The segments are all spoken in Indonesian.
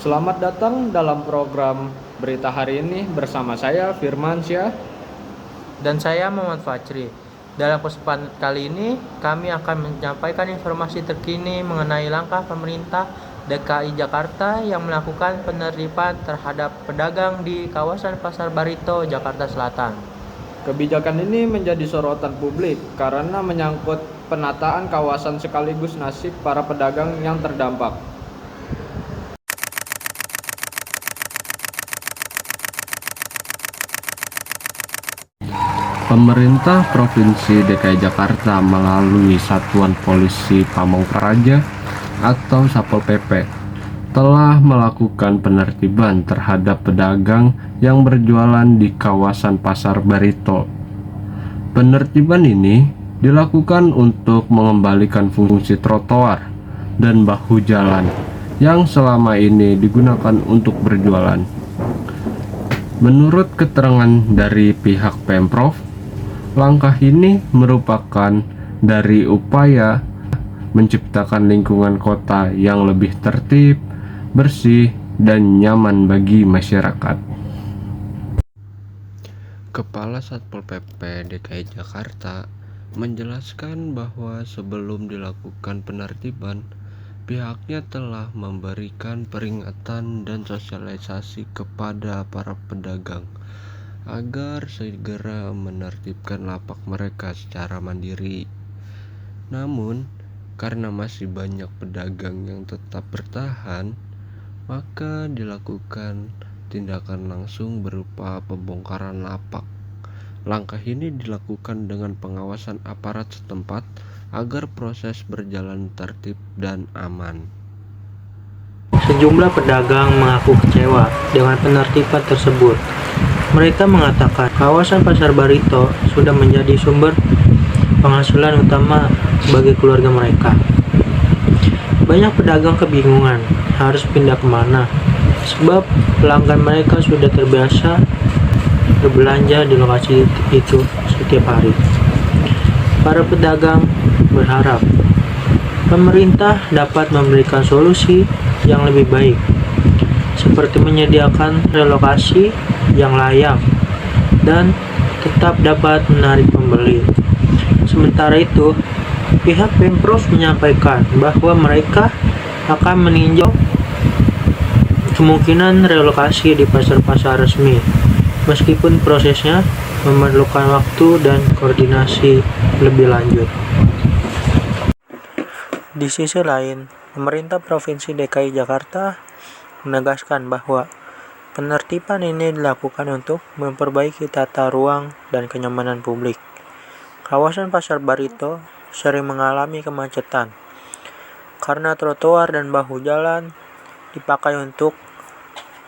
Selamat datang dalam program berita hari ini bersama saya Firmansyah. Dan saya Muhammad Fajri. Dalam kesempatan kali ini, kami akan menyampaikan informasi terkini mengenai langkah pemerintah DKI Jakarta yang melakukan penertiban terhadap pedagang di kawasan Pasar Barito, Jakarta Selatan. Kebijakan ini menjadi sorotan publik karena menyangkut penataan kawasan sekaligus nasib para pedagang yang terdampak. Pemerintah Provinsi DKI Jakarta melalui Satuan Polisi Pamongpraja atau Satpol PP telah melakukan penertiban terhadap pedagang yang berjualan di kawasan Pasar Barito. Penertiban ini dilakukan untuk mengembalikan fungsi trotoar dan bahu jalan yang selama ini digunakan untuk berjualan. Menurut keterangan dari pihak Pemprov, langkah ini merupakan dari upaya menciptakan lingkungan kota yang lebih tertib, bersih, dan nyaman bagi masyarakat. Kepala Satpol PP DKI Jakarta menjelaskan bahwa sebelum dilakukan penertiban, pihaknya telah memberikan peringatan dan sosialisasi kepada para pedagang agar segera menertibkan lapak mereka secara mandiri. Namun, karena masih banyak pedagang yang tetap bertahan, maka dilakukan tindakan langsung berupa pembongkaran lapak. Langkah ini dilakukan dengan pengawasan aparat setempat agar proses berjalan tertib dan aman. Sejumlah pedagang mengaku kecewa dengan penertiban tersebut. Mereka mengatakan kawasan Pasar Barito sudah menjadi sumber penghasilan utama bagi keluarga mereka. Banyak pedagang kebingungan harus pindah kemana, sebab pelanggan mereka sudah terbiasa berbelanja di lokasi itu setiap hari. Para pedagang berharap pemerintah dapat memberikan solusi yang lebih baik, seperti menyediakan relokasi yang layak dan tetap dapat menarik pembeli. Sementara itu, pihak Pemprov menyampaikan bahwa mereka akan meninjau kemungkinan relokasi di pasar-pasar resmi, meskipun prosesnya memerlukan waktu dan koordinasi lebih lanjut. Di sisi lain, pemerintah Provinsi DKI Jakarta menegaskan bahwa penertiban ini dilakukan untuk memperbaiki tata ruang dan kenyamanan publik. Kawasan Pasar Barito sering mengalami kemacetan karena trotoar dan bahu jalan dipakai untuk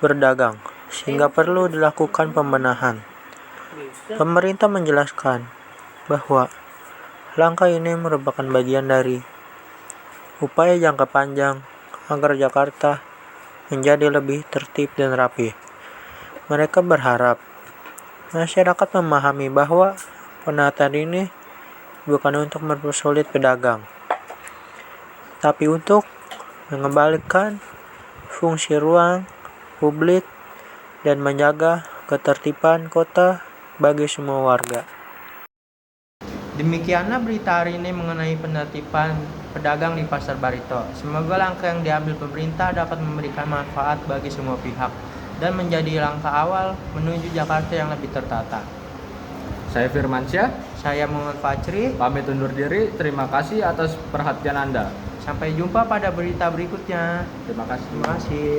berdagang, sehingga perlu dilakukan pembenahan. Pemerintah menjelaskan bahwa langkah ini merupakan bagian dari upaya jangka panjang agar Jakarta menjadi lebih tertib dan rapi. Mereka berharap masyarakat memahami bahwa penataan ini bukan untuk mempersulit pedagang, tapi untuk mengembalikan fungsi ruang publik dan menjaga ketertiban kota bagi semua warga. Demikianlah berita hari ini mengenai penertiban pedagang di Pasar Barito. Semoga langkah yang diambil pemerintah dapat memberikan manfaat bagi semua pihak dan menjadi langkah awal menuju Jakarta yang lebih tertata. Saya Firmansyah, Saya Muhammad Fajri, pamit undur diri. Terima kasih atas perhatian Anda. sampai jumpa pada berita berikutnya. Terima kasih. Terima kasih.